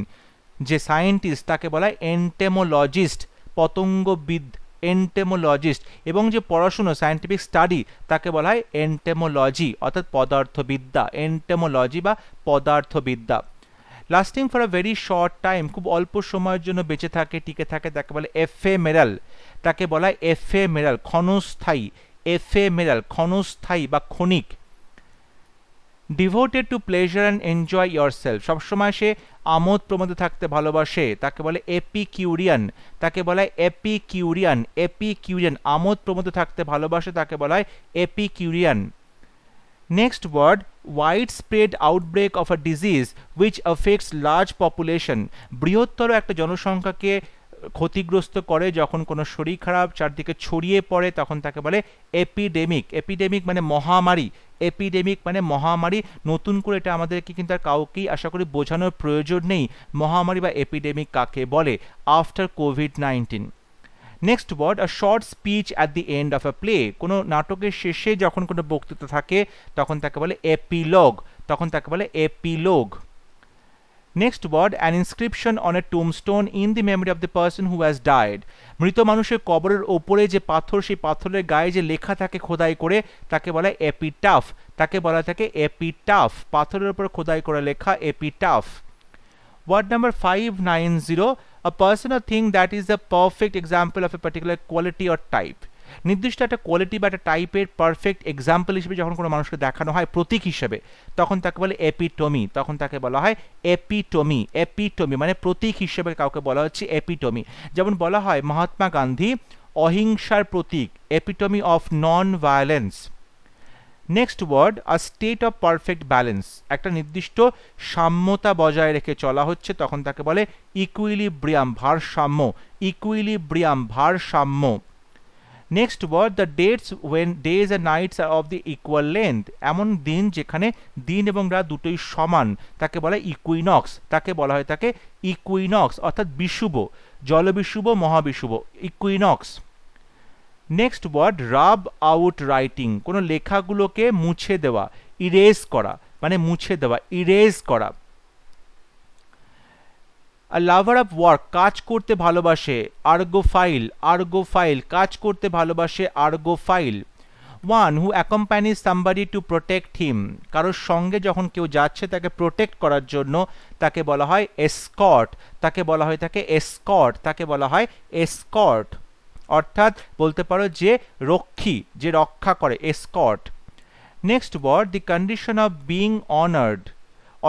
যে সায়েন্টিস্ট তাকে বলা হয় এন্টেমোলজিস্ট, পতঙ্গবিদ, এন্টেমোলজিস্ট, এবং যে পড়াশুনো সায়েন্টিফিক স্টাডি তাকে বলা হয় এন্টেমোলজি অর্থাৎ পদার্থবিদ্যা, এন্টেমোলজি বা পদার্থবিদ্যা। Lasting for a very short time, খুব অল্প সময়ের জন্য বেঁচে থাকে, টিকে থাকে, তাকে বলে এফেমেরাল, তাকে বলা হয় এফেমেরাল, ক্ষণস্থায়ী, এফেমেরাল, ক্ষণস্থায়ী বা ক্ষণিক। Devoted to pleasure and enjoy yourself, সবসময় সে আমোদ প্রমোদে থাকতে ভালোবাসে, তাকে বলে এপিকিউরিয়ান, তাকে বলা হয় এপিকিউরিয়ান, এপিকিউরিয়ান, আমোদ প্রমোদে থাকতে ভালোবাসে, তাকে বলা হয় epicurean. Next word, wide spread outbreak of a disease which affects large population, বৃহত্তর একটা জনসংখ্যাকে ক্ষতিগ্রস্ত করে যখন কোনো শরীর খারাপ চারদিকে ছড়িয়ে পড়ে তখন তাকে বলে এপিডেমিক, এপিডেমিক মানে মহামারী, এপিডেমিক মানে মহামারী, নতুন করে এটা আমাদেরকে কিন্তু আর কাউকেই আশা করি বোঝানোর প্রয়োজন নেই মহামারী বা এপিডেমিক কাকে বলে আফটার কোভিড-19। Next word, a short speech at the end of a play, কোনো নাটকের শেষে যখন কোনো বক্তৃতা থাকে তখন তাকে বলে এপিলগ, তখন তাকে বলে epilogue. Next word, an inscription on a tombstone in the memory of the person who has died, মৃত মানুষের কবরের ওপরে যে পাথর, সেই পাথরের গায়ে যে লেখা থাকে খোদাই করে তাকে বলা এপিটাফ, তাকে বলা থাকে এপিটাফ, পাথরের উপর খোদাই করে লেখা epitaph. Word number 590, a person or thing that is the perfect example of a particular quality or type, নির্দিষ্ট একটা কোয়ালিটি বা একটা টাইপের পারফেক্ট এক্সাম্পল হিসেবে যখন কোনো মানুষকে দেখানো হয় প্রতীক হিসেবে, তখন তাকে বলে এপিটমি, তখন তাকে বলা হয় এপিটমি। এপিটমি মানে প্রতীক হিসেবে কাউকে বলা হচ্ছে এপিটমি। যেমন বলা হয় মহাত্মা গান্ধী অহিংসার প্রতীক, epitome of non violence. Next word, a state of perfect balance, একটা নির্দিষ্ট সাম্যতা বজায় রেখে চলা হচ্ছে, তখন তাকে বলে ইকুইলিব্রিয়াম, ভারসাম্য, ইকুইলিব্রিয়াম, ভারসাম্য। Next word, the dates when days and nights are of the equal length, এমন দিন যেখানে দিন এবং রাত দুটোই সমান, তাকে বলা হয় ইকুইনক্স, তাকে বলা হয় তাকে ইকুইনক্স, অর্থাৎ বিষুব, জলবিষুব, মহাবিষুব, ইকুইনক্স। নেক্সট ওয়ার্ড, রাব আউট রাইটিং, কোনো লেখাগুলোকে মুছে দেওয়া, ইরেজ করা, মানে মুছে দেওয়া, ইরেজ করা। আ লাভার অফ ওয়ার্ক, কাজ করতে ভালোবাসে, আর্গোফাইল, আর্গোফাইল, কাজ করতে ভালোবাসে, ergophile. One who accompanies somebody to protect him, কারোর সঙ্গে যখন কেউ যাচ্ছে তাকে প্রোটেক্ট করার জন্য, তাকে বলা হয় এসকর্ট, তাকে বলা হয় তাকে এসকর্ট, তাকে বলা হয় এসকর্ট, অর্থাৎ বলতে পারো যে রক্ষী, যে রক্ষা করে, escort. Next word, the condition of being honoured,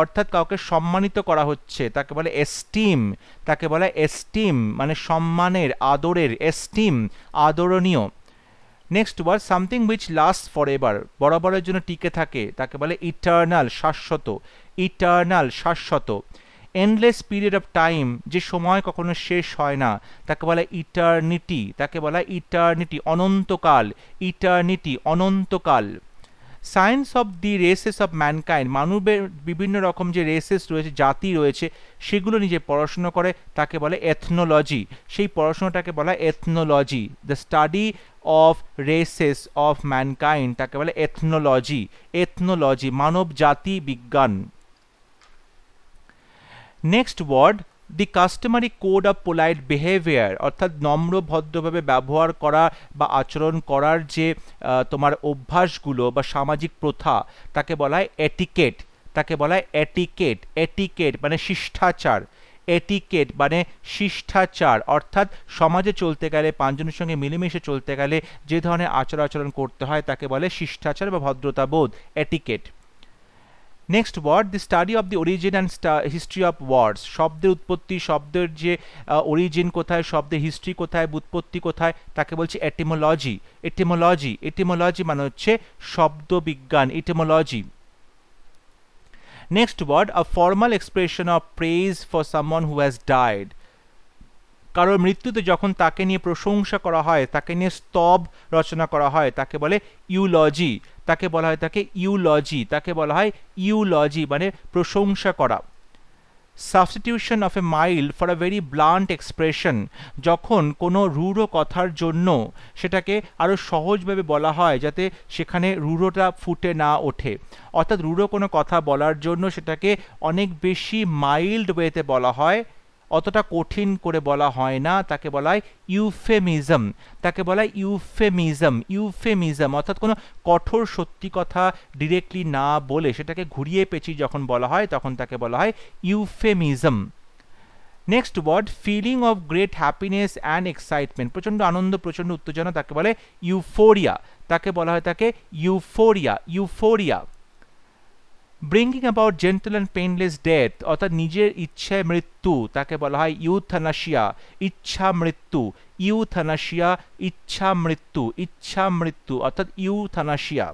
অর্থাৎ কাউকে সম্মানিত করা হচ্ছে, তাকে বলে এস্টিম, তাকে বলে এস্টিম মানে সম্মানের, আদরের, এস্টিম, আদরণীয়। Next word, something which last for ever, বরাবরের জন্য টিকে থাকে, তাকে বলে ইটার্নাল, শাশ্বত, ইটার্নাল, শাশ্বত। এন্ডলেস পিরিয়ড অফ টাইম, যে সময় কখনো শেষ হয় না, তাকে বলা ইটার্নিটি, তাকে বলা ইটার্নিটি, অনন্তকাল, ইটার্নিটি, অনন্তকাল। Science of the races of mankind, মানবের বিভিন্ন রকম যে রেসেস রয়েছে, জাতি রয়েছে, সেগুলো নিজে পড়াশোনা করে, তাকে বলে এথনোলজি, সেই পড়াশোনাটাকে বলা ethnology. The study of races of mankind, তাকে বলে এথনোলজি, এথনোলজি, মানব জাতি বিজ্ঞান। Next word, the customary code of polite behaviour, অর্থাৎ নম্র ভদ্রভাবে ব্যবহার করা বা আচরণ করার যে তোমার অভ্যাসগুলো বা সামাজিক প্রথা, তাকে বলা হয় এটিকেট, তাকে বলা হয় এটিকেট, এটিকেট মানে শিষ্টাচার, এটিকেট মানে শিষ্টাচার, অর্থাৎ সমাজে চলতে গেলে, পাঁচজনের সঙ্গে মিলেমিশে চলতে গেলে যে ধরনের আচরণ করতে হয় তাকে বলে শিষ্টাচার বা ভদ্রতাবোধ, etiquette. Next word, the study of the origin and history of words, শব্দের উৎপত্তি, শব্দের যে অরিজিন কোথায়, শব্দের হিস্ট্রি কোথায়, উৎপত্তি কোথায়, তাকে বলছে এটিমোলজি, এটিমোলজি, এটিমোলজি মানে হচ্ছে শব্দবিজ্ঞান, etymology. Next word, a formal expression of praise for someone who has died, কারোর মৃত্যুতে যখন তাকে নিয়ে প্রশংসা করা হয়, তাকে নিয়ে স্তব রচনা করা হয়, তাকে বলে ইউলজি, তাকে বলা হয় তাকে ইউলজি, তাকে বলা হয় ইউলজি মানে প্রশংসা করা। Substitution of A mild for a very blunt expression, যখন কোনো রূঢ় কথার জন্য সেটাকে আরও সহজভাবে বলা হয় যাতে সেখানে রূঢ়টা ফুটে না ওঠে, অর্থাৎ রূঢ় কোনো কথা বলার জন্য সেটাকে অনেক বেশি মাইল্ড ওয়েতে বলা হয়, অতটা কঠিন করে বলা হয় না, তাকে বলা হয় ইউফেমিজম, তাকে বলা হয় ইউফেমিজম, ইউফেমিজম অর্থাৎ কোনো কঠোর সত্যি কথা ডিরেক্টলি না বলে সেটাকে ঘুরিয়ে পেঁচিয়ে যখন বলা হয় তখন তাকে বলা হয় euphemism. Next word, feeling of great happiness and excitement, প্রচণ্ড আনন্দ, প্রচণ্ড উত্তেজনা, তাকে বলে ইউফোরিয়া, তাকে বলা হয় তাকে euphoria, euphoria. Bringing about gentle and painless death, অর্থাৎ নিজের ইচ্ছায় মৃত্যু, তাকে বলা হয় ইউথানাসিয়া, ইচ্ছা মৃত্যু, ইউথানাসিয়া, ইচ্ছা মৃত্যু, ইচ্ছা মৃত্যু অর্থাৎ euthanasia.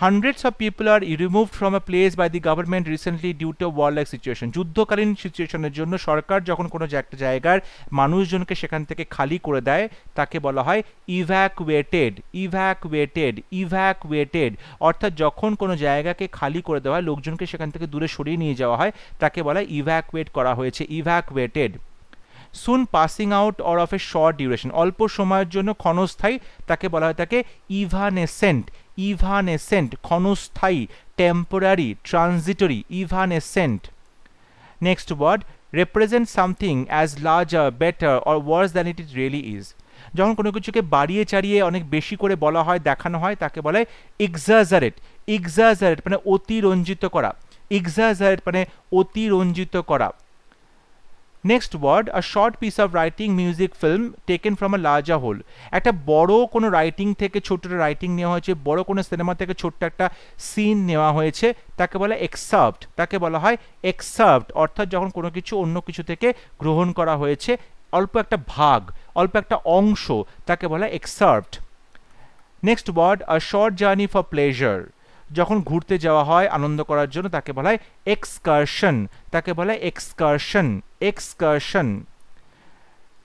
Hundreds of people are removed from a place by the government recently due to a warlike situation, যুদ্ধকালীন সিচুয়েশনের জন্য সরকার যখন কোনো একটা জায়গার মানুষজনকে সেখান থেকে খালি করে দেয় তাকে বলা হয় ইভ্যাকুয়েটেড, ইভ্যাকুয়েটেড, ইভ্যাকুয়েটেড অর্থাৎ যখন কোনো জায়গাকে খালি করে দেওয়া হয়, লোকজনকে সেখান থেকে দূরে সরিয়ে নিয়ে যাওয়া হয়, তাকে বলা হয় ইভ্যাকুয়েট করা হয়েছে, evacuated. Soon passing out or of a short duration, অল্প সময়ের জন্য ক্ষণস্থায়ী, তাকে বলা হয় তাকে ইভানেসেন্ট, ইভানেসেন্ট ক্ষণস্থায়ী, temporary, transitory, evanescent. Next word, represent something as larger, better or worse than it is really is, যখন কোনো কিছুকে বাড়িয়ে চাড়িয়ে অনেক বেশি করে বলা হয়, দেখানো হয়, তাকে বলা হয় এক্সাজারেট, এক্সাজারেট মানে অতিরঞ্জিত করা, এক্সাজারেট মানে অতিরঞ্জিত করা। Next word, a short piece of writing music film taken from a larger whole. একটা বড় কোনো রাইটিং থেকে ছোট্ট একটা রাইটিং নেওয়া হয়েছে, বড় কোনো সিনেমা থেকে ছোট্ট একটা সিন নেওয়া হয়েছে, তাকে বলা এক্সার্প্ট। তাকে বলা হয় এক্সার্প্ট, অর্থাৎ যখন কোনো কিছু অন্য কিছু থেকে গ্রহণ করা হয়েছে, অল্প একটা ভাগ, অল্প একটা অংশ, তাকে বলা excerpt. Next word, a short journey for pleasure. যখন ঘুরতে যাওয়া হয় আনন্দ করার জন্য, তাকে বলা হয় এক্সকারশন। তাকে বলা হয় excursion, excursion.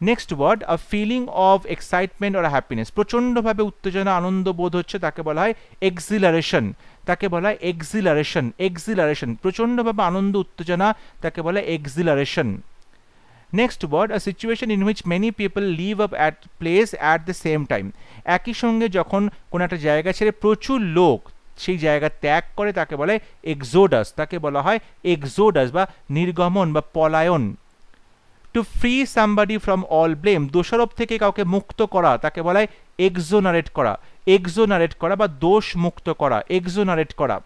Next word, a feeling of excitement or happiness. প্রচণ্ডভাবে উত্তেজনা আনন্দ বোধ হচ্ছে, তাকে বলা হয় এক্সিলারেশন। তাকে বলা হয় এক্সিলারেশন, এক্সিলারেশন। প্রচণ্ডভাবে আনন্দ উত্তেজনা, তাকে বলা হয় exhilaration. Next word, a situation in which many people live up at place at the same time. একই সঙ্গে যখন কোনো একটা জায়গা ছেড়ে প্রচুর লোক সেই জায়গা ত্যাগ করে, তাকে বলে এক্সোডাস। তাকে বলা হয় এক্সোডাস বা নির্গমন বা পলায়ন। To free somebody from all blame. দোষারোপ থেকে কাউকে মুক্ত করা, তাকে বলা হয় এক্সোনারেট করা। এক্সোনারেট করা বা দোষ মুক্ত করা, এক্সোনারেট করা।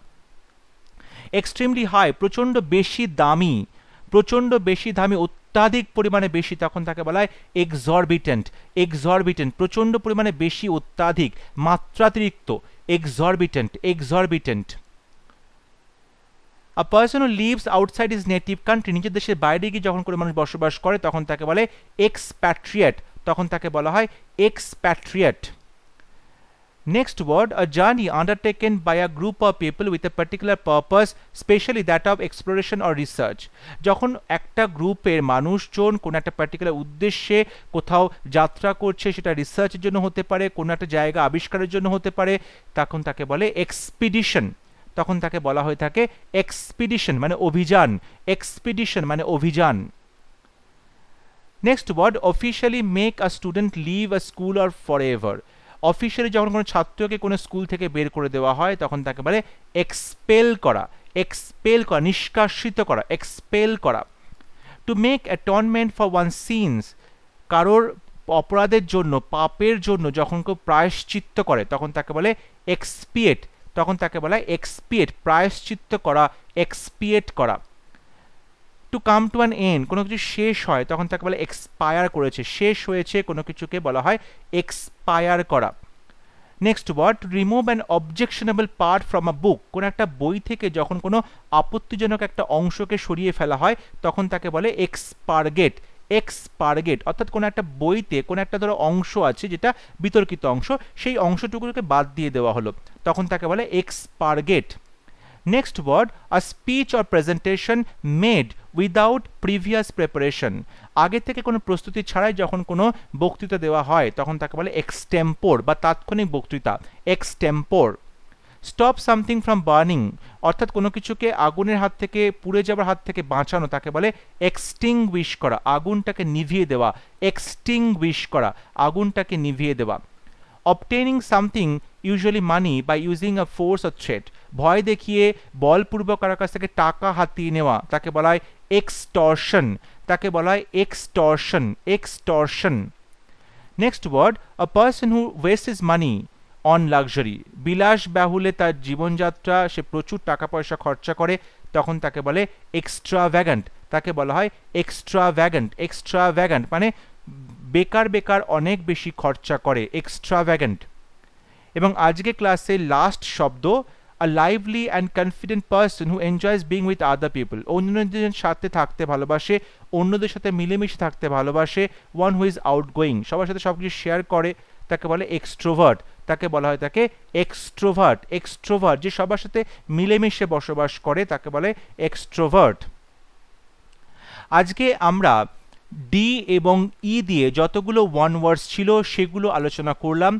এক্সট্রিমলি হাই, প্রচণ্ড বেশি দামি, প্রচণ্ড বেশি দামি, অত্যাধিক পরিমাণে বেশি, তখন তাকে বলা হয় এক্সরবিটেন্ট। এক্সরবিটেন্ট, প্রচণ্ড পরিমাণে বেশি, অত্যাধিক, মাত্রাতিরিক্ত, exorbitant, exorbitant. A person who lives outside his native country. নিজের দেশের বাইরে গিয়ে যখন কোনো মানুষ বসবাস করে, তখন তাকে বলে এক্সপ্যাট্রিয়েট। তখন তাকে বলা হয় expatriate. Next word, a journey undertaken by a group of people with a particular purpose, especially that of exploration or research. যখন একটা গ্রুপের মানুষজন কোনো একটা পার্টিকুলার উদ্দেশ্যে কোথাও যাত্রা করছে, সেটা রিসার্চের জন্য হতে পারে, কোনো একটা জায়গা আবিষ্কারের জন্য হতে পারে, তখন তাকে বলে এক্সপিডিশন। তখন তাকে বলা হয়ে থাকে এক্সপিডিশন মানে অভিযান, এক্সপিডিশন মানে অভিযান। Next word, officially make a student leave a school or forever. Officially যখন কোনো ছাত্রকে কোনো স্কুল থেকে বের করে দেওয়া হয়, তখন তাকে বলে এক্সপেল করা, এক্সপেল করা, নিষ্কাশিত করা, এক্সপেল করা। To make atonement for one sins, কারোর অপরাধের জন্য, পাপের জন্য যখন কেউ প্রায়শ্চিত্ত করে, তখন তাকে বলে এক্সপিয়েট। তখন তাকে বলা হয় এক্সপিয়েট, প্রায়শ্চিত্ত করা, এক্সপিয়েট করা। To come to an end, কোনো কিছু শেষ হয়, তখন তাকে বলে এক্সপায়ার করেছে, শেষ হয়েছে কোনো কিছুকে বলা হয় এক্সপায়ার করা। Next word, remove an objectionable part from a book. কোনো একটা বই থেকে যখন কোনো আপত্তিজনক একটা অংশকে সরিয়ে ফেলা হয়, তখন তাকে বলে এক্সপারগেট, এক্সপারগেট। অর্থাৎ কোনো একটা বইতে কোনো একটা ধরো অংশ আছে যেটা বিতর্কিত অংশ, সেই অংশটুকুকে বাদ দিয়ে দেওয়া হলো, তখন তাকে বলে expurgate. Next word, a speech or presentation made without previous preparation. আগে থেকে কোনো প্রস্তুতি ছাড়াই যখন কোনো বক্তৃতা দেওয়া হয়, তখন তাকে বলে এক্সটেম্পোর বা তাৎক্ষণিক বক্তৃতা, extempore. Stop something from burning, অর্থাৎ কোনো কিছুকে আগুনের হাত থেকে, পুড়ে যাওয়ার হাত থেকে বাঁচানো, তাকে বলে এক্সটিংগুইশ করা, আগুনটাকে নিভিয়ে দেওয়া, এক্সটিংগুইশ করা, আগুনটাকে নিভিয়ে দেওয়া। Obtaining something usually money by using a force or threat, ভয় দেখিয়ে বলপূর্বক কারোর কাছ থেকে টাকা হাতিয়ে নেওয়া, তাকে বলা হয় এক্সটর্শন, তাকে বলা হয় extortion, extortion. Next word, a person who wastes money on luxury, বিলাস বাহুল্যে তার জীবনযাত্রা, সে প্রচুর টাকা পয়সা খরচা করে, তখন তাকে বলে এক্সট্রাভ্যাগান্ট, তাকে বলা হয় এক্সট্রাভ্যাগান্ট, এক্সট্রাভ্যাগান্ট মানে বেকার বেকার অনেক বেশি খরচা করে, এক্সট্রাভ্যাগান্ট। এবং আজকে ক্লাসে লাস্ট শব্দ, a lively and confident person who enjoys being with other people, অন্যদের সাথে থাকতে ভালোবাসে, অন্যদের সাথে মিলেমিশে থাকতে ভালোবাসে। ওয়ান হু ইজ আউটগোয়িং, সবার সাথে সব কিছু শেয়ার করে, তাকে বলে এক্সট্রোভার্ট, তাকে বলা হয় তাকে এক্সট্রোভার্ট, এক্সট্রোভার্ট যে সবার সাথে মিলেমিশে বসবাস করে, তাকে বলে এক্সট্রোভার্ট। আজকে আমরা ডি এবং ই দিয়ে যতগুলো ওয়ান ওয়ার্ডস ছিল সেগুলো আলোচনা করলাম।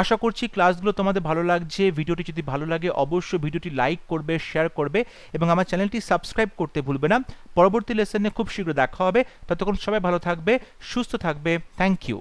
আশা করছি ক্লাসগুলো তোমাদের ভালো লাগছে। ভিডিওটি যদি ভালো লাগে অবশ্যই ভিডিওটি লাইক করবে, শেয়ার করবে এবং আমার চ্যানেলটি সাবস্ক্রাইব করতে ভুলবে না। পরবর্তী লেসনে খুব শীঘ্র দেখা হবে, ততক্ষণ সবাই ভালো থাকবে, সুস্থ থাকবে। Thank you.